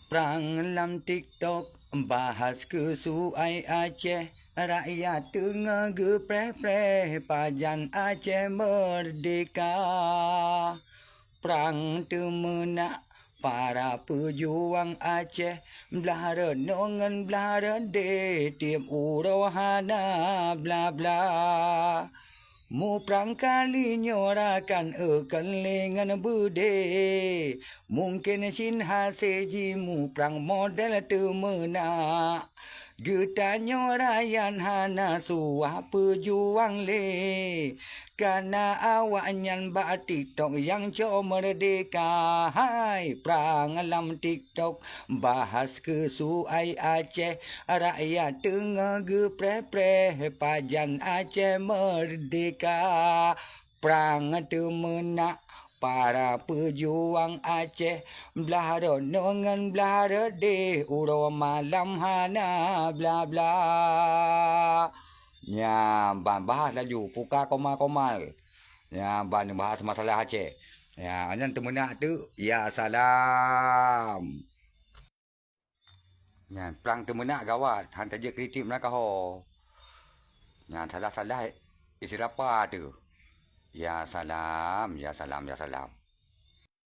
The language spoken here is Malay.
Perang dalam TikTok bahas kesuai Aceh. Rakyat tengah gepreh-preh pajan Aceh merdeka. Perang temenak para pejuang Aceh. Belah renungan belah rede tiap urohana bla bla. Mu perang kali nyorakan lengan bude. Mungkin sin haseji mu perang model temenak. Getanyo rayan hana suah pejuang le. Karena awak nyan bak TikTok yang co merdeka. Hai perang alam TikTok bahas kesuai Aceh. Rakyat tengah gepreh-preh pajan Aceh merdeka. Perang temenak para pejuang Aceh. Belah renungan belah rede uro malam hana bla bla. Ya, bahas laju puka komal-komal. Ya, bahas masalah Aceh. Ya, anyan temenak tu, ya salam. Ya, perang temenak gawat. Hantar je kritik mereka ho. Ya, salah-salah isi apa tu. Ya salam, ya salam, ya salam.